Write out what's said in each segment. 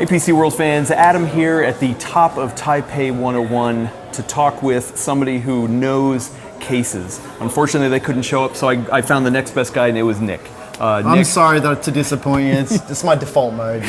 Hey PC World fans, Adam here at the top of Taipei 101 to talk with somebody who knows cases. Unfortunately, they couldn't show up, so I found the next best guy, and it was Nick. I'm sorry to disappoint you. It's my default mode.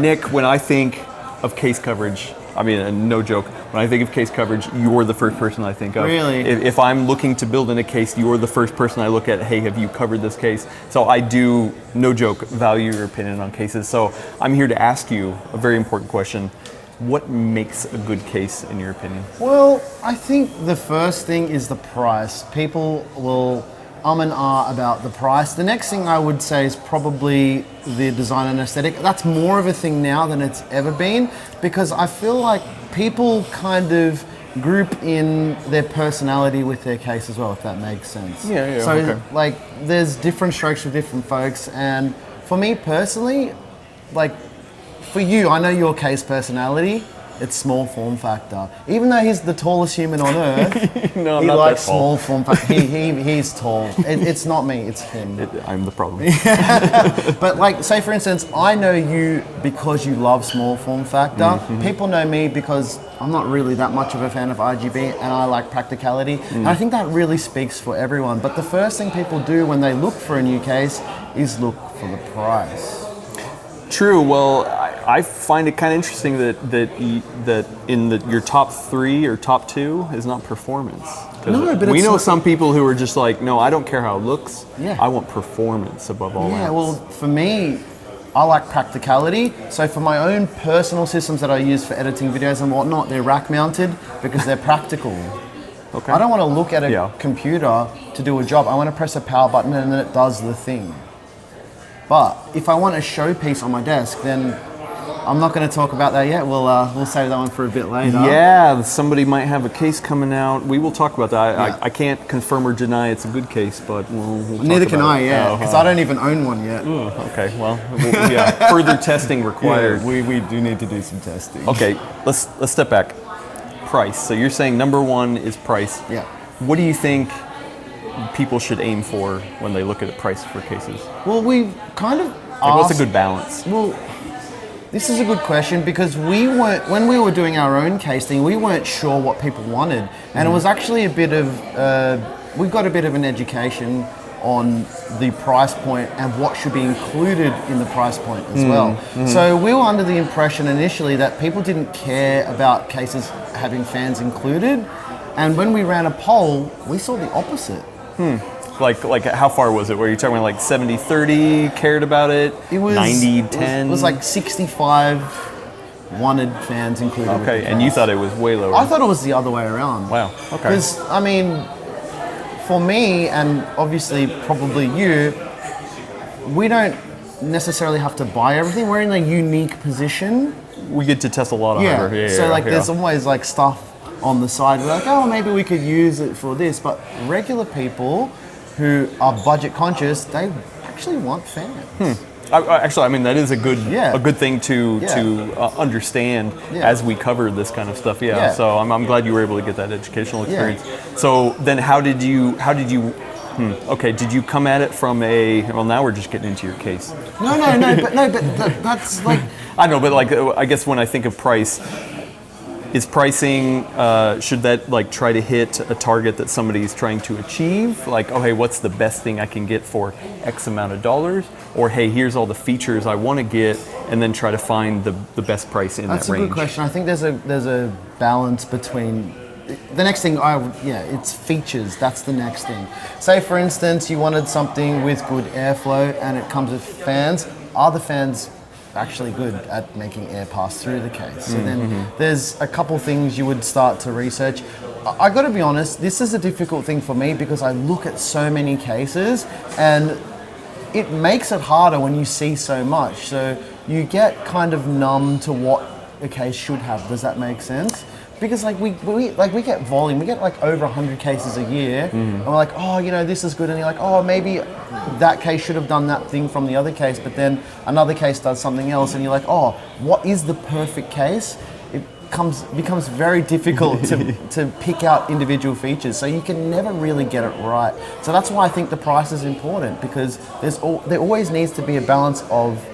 Nick, when I think of case coverage, I mean, no joke, when I think of case coverage, you're the first person I think of. Really? If I'm looking to build in a case, you're the first person I look at, hey, have you covered this case? So I do, no joke, value your opinion on cases. So I'm here to ask you a very important question. What makes a good case in your opinion? Well, I think the first thing is the price. People will and ah about the price. The next thing I would say is probably the design and aesthetic. That's more of a thing now than it's ever been, because I feel like people kind of group in their personality with their case as well, if that makes sense. So okay. Like there's different strokes for different folks, and for me personally, like for you, I know your case personality, it's small form factor. Even though he's the tallest human on earth, No, he not likes that tall. small form factor. He's tall. It's not me, it's him. I'm the problem. But like, say for instance, I know you because you love small form factor. Mm-hmm. People know me because I'm not really that much of a fan of RGB and I like practicality. And I think that really speaks for everyone. But the first thing people do when they look for a new case is look for the price. True. Well, I find it kind of interesting that in your top 3 or top 2 is not performance. No, but we it's know not- some people who are just like, no, I don't care how it looks. Yeah. I want performance above all else. Yeah, well, for me, I like practicality. So for my own personal systems that I use for editing videos and whatnot, they're rack mounted because they're practical. Okay. I don't want to look at a computer to do a job. I want to press a power button and then it does the thing. But if I want a showpiece on my desk, then I'm not going to talk about that yet. We'll save that one for a bit later. Yeah, somebody might have a case coming out. We will talk about that. Yeah. I can't confirm or deny it's a good case, but we'll Neither talk can about I, it. yeah, because I don't even own one yet. Okay, well, further testing required. We do need to do some testing. Okay, let's step back. Price. So you're saying number 1 is price. Yeah. What do you think people should aim for when they look at a price for cases? Well, we've kind of Like, what's a good balance? Well, this is a good question because when we were doing our own casting, we weren't sure what people wanted. And it was actually a bit of, we got a bit of an education on the price point and what should be included in the price point as well. So we were under the impression initially that people didn't care about cases having fans included. And when we ran a poll, we saw the opposite. Like how far was it? Were you talking like 70-30 cared about it? It was 90-10? It was like 65 wanted fans included. with Okay, the and you cast. thought it was way lower. I thought it was the other way around. Wow, okay. Because, I mean, for me, and obviously probably you, we don't necessarily have to buy everything. We're in a unique position. We get to test a lot of hardware. So, like, there's always, like, stuff on the side. We're like, oh, maybe we could use it for this. But regular people who are budget conscious, they actually want fans. Actually, I mean, that is a good thing to understand as we cover this kind of stuff. Yeah. So I'm glad you were able to get that educational experience. So then, how did you? Okay, did you come at it from a? Well, now we're just getting into your case. No, but that's like. I know, but like, I guess when I think of price. Is pricing, should that like try to hit a target that somebody's trying to achieve? Like, oh, hey, what's the best thing I can get for X amount of dollars? Or, hey, here's all the features I want to get, and then try to find the best price in That's that range. That's a good question. I think there's a balance between, the next thing it's features. That's the next thing. Say, for instance, you wanted something with good airflow and it comes with fans. Are the fans actually good at making air pass through the case? So then there's a couple things you would start to research. I got to be honest, this is a difficult thing for me because I look at so many cases and it makes it harder when you see so much. So you get kind of numb to what a case should have. Does that make sense? Because like we get volume, we get like over 100 cases a year, and we're like, oh, this is good, and you're like, oh, maybe that case should have done that thing from the other case, but then another case does something else, and you're like, oh, what is the perfect case? It becomes very difficult to pick out individual features, so you can never really get it right. So that's why I think the price is important, because there always needs to be a balance of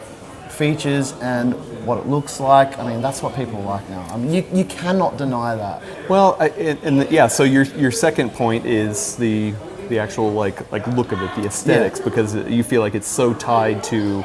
features and what it looks like. I mean, that's what people like now. I mean, you cannot deny that. Well, yeah. So your second point is the actual like look of it, the aesthetics, because you feel like it's so tied to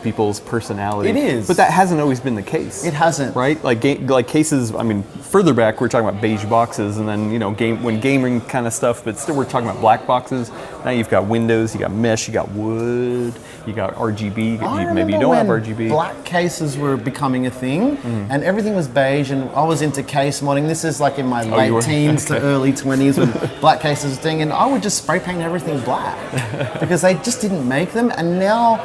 people's personality. It is. But that hasn't always been the case. It hasn't. Right? Like cases, I mean, further back we're talking about beige boxes, and then, you know, gaming kind of stuff, but still we're talking about black boxes. Now you've got windows, you got mesh, you got wood, you got RGB, maybe you don't have RGB. Black cases were becoming a thing, and everything was beige, and I was into case modding. This is like in my late teens to early 20s when black cases was a thing, and I would just spray paint everything black because they just didn't make them, and now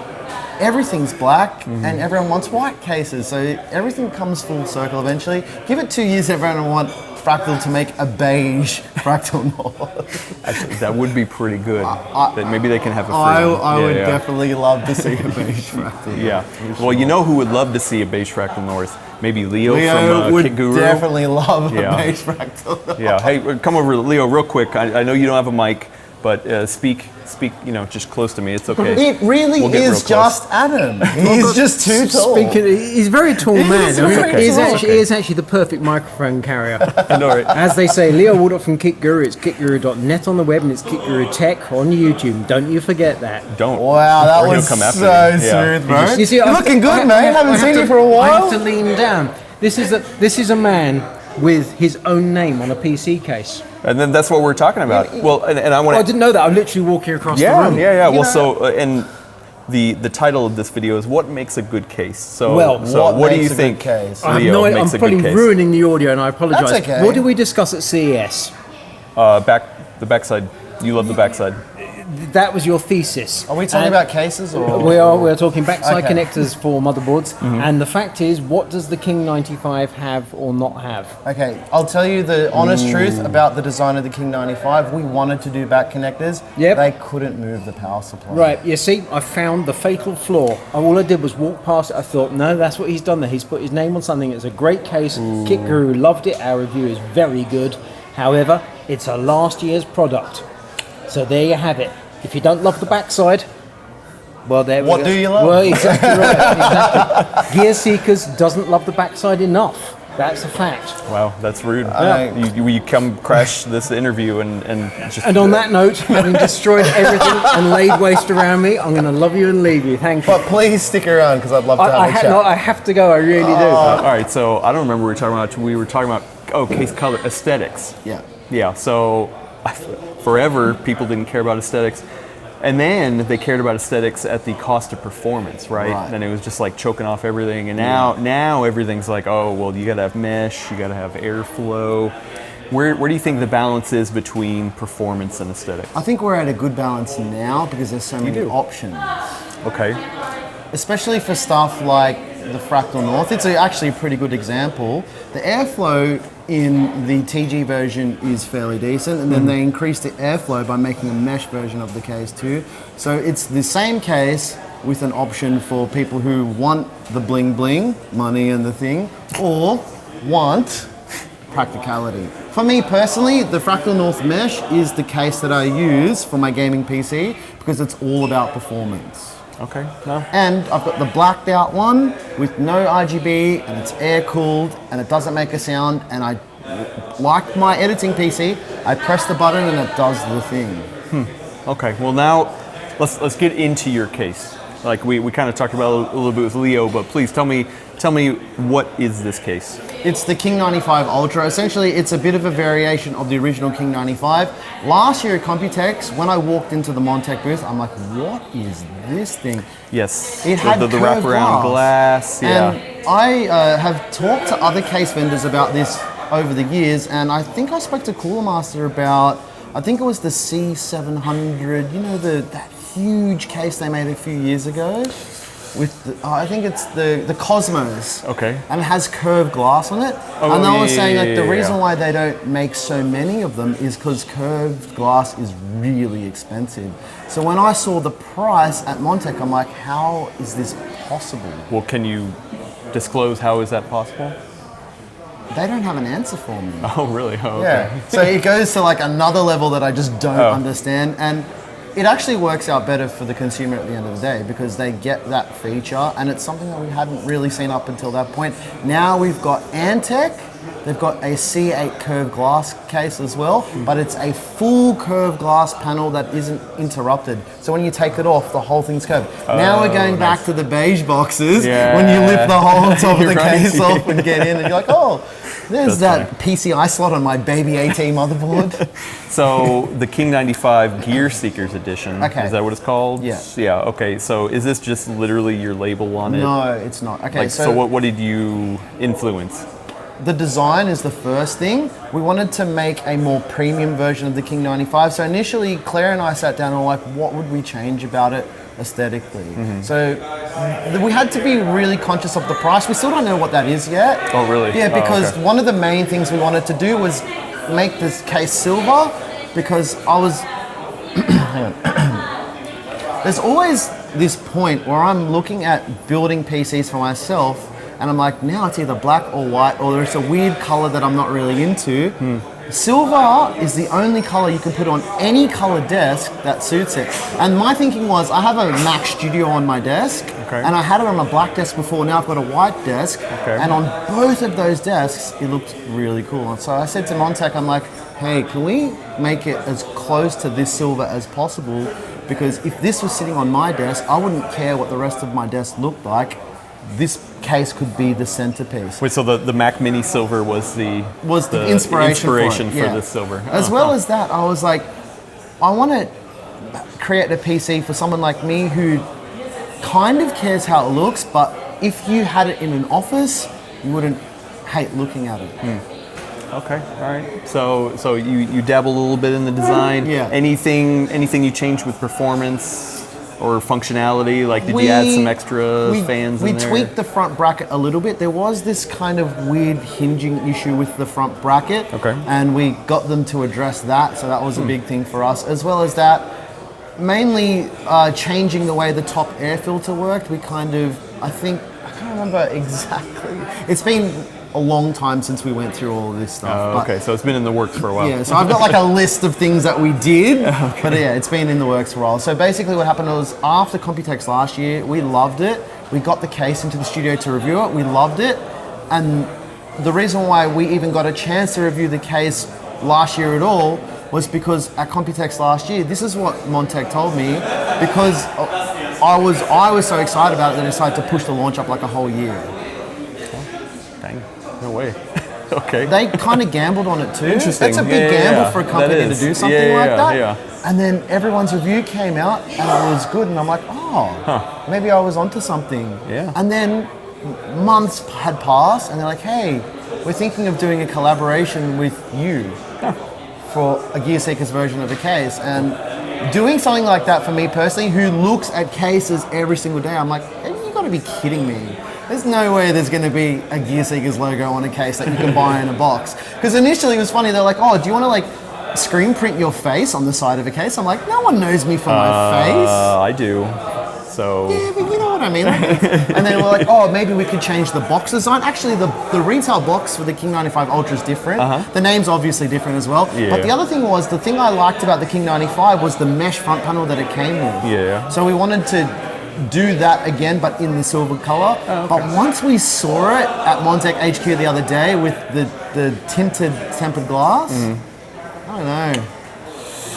everything's black and everyone wants white cases, so everything comes full circle eventually. Give it 2 years, everyone will want Fractal to make a beige Fractal North. Actually, that would be pretty good. That maybe they can have a free I one. would definitely love to see a beige Fractal. Yeah. Well, you know who would love to see a beige Fractal North? Maybe Leo Leo from would Kit Guru. definitely love a Yeah. beige Fractal. Yeah. Hey, come over, Leo, real quick. I know you don't have a mic, but speak, you know, just close to me. It's okay. It really We'll get real is close. just Adam. He's just too tall. He's a very tall man. is I mean, very tall. he is actually the perfect microphone carrier. I know, right? As they say, Leo Waldorf from Kit Guru. It's kitguru.net on the web, and it's Kit Guru Tech on YouTube. Don't you forget that. Don't. Wow, that Or he'll was come after so you. Yeah. smooth, bro. You see, You're looking good, mate. Haven't seen you for a I have while. to lean down. This is a man with his own name on a PC case. And then that's what we're talking about. Well, and I want Oh, I to. didn't know that. I'm literally walking across the Yeah, room. yeah. Well, so and the title of this video is "What Makes a Good Case." So, Well, what do makes you a good think, case? I have Leo, no idea. makes I'm a probably good case? ruining the audio, and I apologise. That's okay. What did we discuss at CES? The backside. You love the backside. That was your thesis. Are we talking about cases or? We're talking backside Okay. connectors for motherboards, and the fact is, what does the King 95 have or not have? Okay, I'll tell you the honest truth about the design of the King 95. We wanted to do back connectors. Yep. They couldn't move the power supply. Right, you see, I found the fatal flaw. All I did was walk past it. I thought, no, that's what he's done there. He's put his name on something. It's a great case. Kit Guru loved it. Our review is very good. However, it's a last year's product. So there you have it. If you don't love the backside, well, there we go. What do you love? Well, exactly right. Exactly. Gear Seekers doesn't love the backside enough. That's a fact. Wow, that's rude. Yeah. You come crash this interview and just. And on that note, having destroyed everything and laid waste around me, I'm going to love you and leave you. Thank you. But please stick around because I'd love to I have a chat. no, I have to go. I really do. All right, so I don't remember what we were talking about. We were talking about case color aesthetics. Yeah. Yeah. So forever people didn't care about aesthetics, and then they cared about aesthetics at the cost of performance, right? Right. And it was just like choking off everything. And now everything's like, oh well, you got to have mesh, you got to have airflow. Where do you think the balance is between performance and aesthetics? I think we're at a good balance now because there's so many do. options. Okay. Especially for stuff like the Fractal North. It's actually a pretty good example. The airflow in the TG version is fairly decent, and then they increased the airflow by making a mesh version of the case too. So it's the same case with an option for people who want the bling bling, money and the thing, or want practicality. For me personally, the Fractal North Mesh is the case that I use for my gaming PC because it's all about performance. Okay. No. And I've got the blacked out one with no RGB and it's air cooled and it doesn't make a sound, and I like my editing PC, I press the button and it does the thing. Okay. Well, now let's get into your case. Like we kind of talked about a little bit with Leo, but please tell me what is this case? It's the King 95 Ultra. Essentially, it's a bit of a variation of the original King 95. Last year at Computex, when I walked into the Montech booth, I'm like, what is this thing? Yes. It had the curved wraparound glass. Yeah. And I have talked to other case vendors about this over the years, and I think I spoke to Cooler Master about, I think it was the C700, you know, that huge case they made a few years ago with, I think it's the Cosmos. Okay. And it has curved glass on it. Oh, and I was yeah, saying, yeah, like, the yeah, reason yeah. why they don't make so many of them is because curved glass is really expensive. So when I saw the price at Montech, I'm like, how is this possible? Well, can you disclose how is that possible? They don't have an answer for me. Oh, really? Oh, okay. Yeah. So it goes to like another level that I just don't Oh. understand. And it actually works out better for the consumer at the end of the day because they get that feature, and it's something that we hadn't really seen up until that point. Now we've got Antec. They've got a C8 curved glass case as well, but it's a full curved glass panel that isn't interrupted. So when you take it off, the whole thing's curved. Now we're going back to the beige boxes when you lift the whole top of the Right. case off and get in, and you're like, oh, there's that PCI slot on my baby AT motherboard. So the King 95 Gear Seekers Edition, Okay. is that what it's called? Yeah. Yeah, okay. So is this just literally your label on it? No, it's not. Okay, Like, so what did you influence? the design is the first thing. We wanted to make a more premium version of the King 95. So initially, Claire and I sat down and were like, what would we change about it aesthetically? So we had to be really conscious of the price. We still don't know what that is yet. Oh, really? Yeah, Oh, because okay. one of the main things we wanted to do was make this case silver, because I was... hang on. There's always this point where I'm looking at building PCs for myself, and I'm like, now it's either black or white, or there's a weird color that I'm not really into. Silver is the only color you can put on any color desk that suits it. And my thinking was, I have a Mac Studio on my desk, Okay. and I had it on a black desk before, now I've got a white desk, Okay. and on both of those desks, it looked really cool. And so I said to Montec, I'm like, hey, can we make it as close to this silver as possible? Because if this was sitting on my desk, I wouldn't care what the rest of my desk looked like. This case could be the centerpiece. Wait, so the Mac Mini Silver was the Inspiration for yeah. this silver. As well as that, I was like, I want to create a PC for someone like me who kind of cares how it looks, but if you had it in an office, you wouldn't hate looking at it. Okay, all right. So you dabble a little bit in the design. Yeah. Anything you changed with performance or functionality? Like, did you add some extra fans We in there? tweaked the front bracket a little bit. There was this kind of weird hinging issue with the front bracket. Okay. And we got them to address that, so that was a big thing for us. As well as that, mainly changing the way the top air filter worked. We kind of, I can't remember exactly. It's been a long time since we went through all of this stuff. Oh, but okay, so it's been in the works for a while. yeah, so I've got like a list of things that we did, but yeah, it's been in the works for a while. So basically what happened was after Computex last year, we loved it. We got the case into the studio to review it, we loved it. And the reason why we even got a chance to review the case last year at all was because at Computex last year, this is what Montec told me, because I was so excited about it that I decided to push the launch up like a whole year. Dang, no way. Okay. They kind of gambled on it too. Interesting. That's a big Yeah, yeah, gamble yeah. for a That company to is. do something Yeah, like yeah, that. yeah. And then everyone's review came out and it was good, and I'm like, oh, maybe I was onto something. Yeah. And then months had passed, and they're like, hey, we're thinking of doing a collaboration with you for a Gear Seekers version of the case. And doing something like that for me personally, who looks at cases every single day, I'm like, hey, you got to be kidding me. There's no way there's going to be a Gear Seekers logo on a case that you can buy in a box. Because initially it was funny, they're like, oh, do you want to like screen print your face on the side of a case? I'm like, no one knows me for my face. I do. So Yeah, but you know what I mean. And they were like, oh, maybe we could change the box design. Actually, the retail box for the King 95 Ultra is different. The name's obviously different as well. Yeah. But the other thing was, the thing I liked about the King 95 was the mesh front panel that it came with. Yeah. So we wanted to do that again, but in the silver color. But once we saw it at Montec HQ the other day with the tinted tempered glass, I don't know.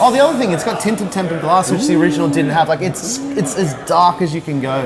Oh, the other thing, it's got tinted tempered glass, which the original didn't have. Like, it's as dark as you can go.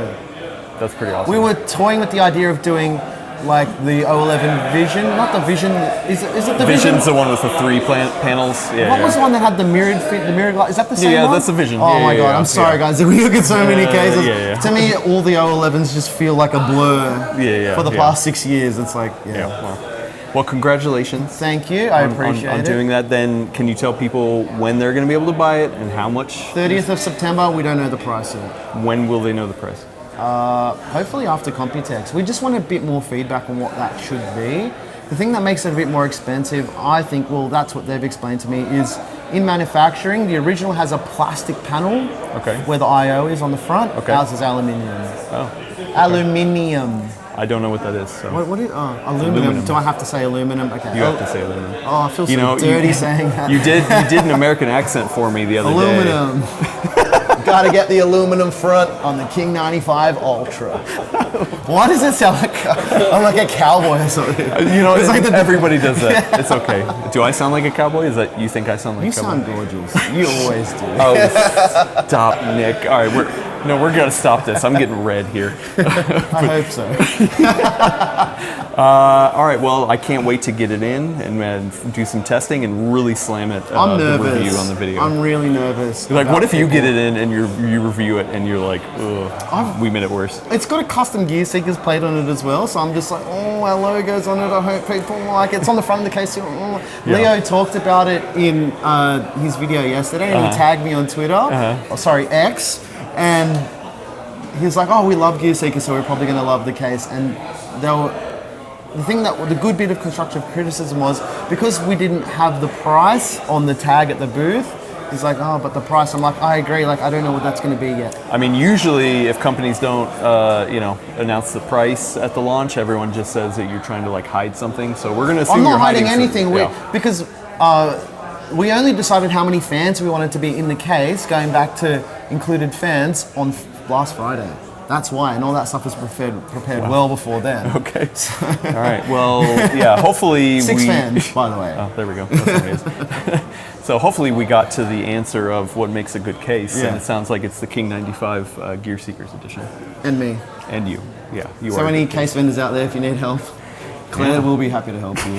that's pretty awesome. We were toying with the idea of doing like the O11 Vision, not the Vision. Is it the Vision? Vision's the one with the three panels. Yeah. What yeah. was the one that had the mirrored glass? Is that the same Yeah, one? that's the Vision. Oh Yeah, my yeah, god, yeah, I'm sorry yeah. guys. We look at so many cases. yeah. To me, all the O11s just feel like a blur. Yeah, For the yeah. past 6 years, it's like Yeah. Well, congratulations. Thank you, I on appreciate it. doing that. Then, can you tell people when they're going to be able to buy it and how much? 30th of September. We don't know the price yet. When will they know the price? Hopefully after Computex. We just want a bit more feedback on what that should be. The thing that makes it a bit more expensive, I think, well, that's what they've explained to me, is in manufacturing, the original has a plastic panel Okay. where the I/O is on the front. Okay. Ours is aluminium. Oh. Aluminium. I don't know what that is. So What is aluminum? Aluminum. Do I have to say aluminum? Okay. you have to say aluminum. Oh, I feel so dirty saying that. You did an American accent for me the other day. Aluminum. Gotta get the aluminum front on the King 95 Ultra. Why does it sound like I'm like a cowboy or something? You know, It's like the- everybody does that. It's okay. Do I sound like a cowboy? Is that you think I sound like You a cowboy? sound gorgeous. You always do. Oh, stop, Nick. All right, we're gonna stop this. I'm getting red here. I hope so. All right, well, I can't wait to get it in and do some testing and really slam it. I'm the nervous. review on the video. I'm really nervous. Like, what about if you people. get it in and you review it and you're like, ugh, we made it worse. It's got a custom Gear Seekers plate on it as well, so I'm just like, oh, our logo's on it. I hope people like it. It's on the front of the case. Oh. Yeah. Leo talked about it in his video yesterday, and he tagged me on Twitter. Oh, sorry, X, and he was like, oh, we love Gear Seekers, so we're probably going to love the case. And the good bit of constructive criticism was because we didn't have the price on the tag at the booth. He's like, oh, but the price. I'm like, I agree. Like, I don't know what that's going to be yet. I mean, usually if companies don't, announce the price at the launch, everyone just says that you're trying to like hide something. So we're going to assume I'm you're not hiding something. anything Yeah. because we only decided how many fans we wanted to be in the case, going back to included fans on last Friday. That's why, and all that stuff was prepared well before then. Okay. All right. Well, yeah. Hopefully, 6 fans, by the way. Oh, there we go. That's amazing. So hopefully we got to the answer of what makes a good case, and Yeah. it sounds like it's the King 95 Gear Seekers edition, And me. and you. Yeah, you So are. any case vendors out there, if you need help, Claire will be happy to help you.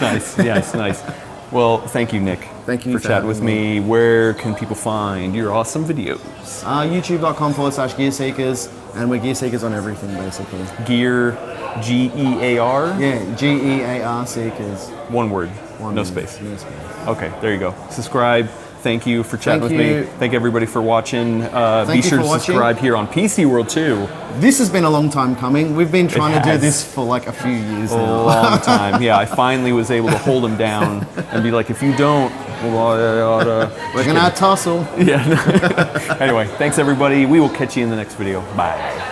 Nice. Yes, nice. Well, thank you, Nick. Thank you for for chatting with having me. Where can people find your awesome videos? YouTube.com/Gear Seekers, and we're Gear Seekers on everything, basically. Gear, GEAR. Yeah, GEAR Seekers. One word. One No word. space. No space. Okay, there you go. Subscribe. Thank you for chatting Thank with you. me. Thank everybody for watching. Be you sure for to watching. subscribe here on PC World 2. This has been a long time coming. We've been trying to do has. this for like a few years A now. long time. Yeah, I finally was able to hold him down and be like, if you don't, We're gonna tussle. yeah. Anyway, thanks everybody. We will catch you in the next video. Bye.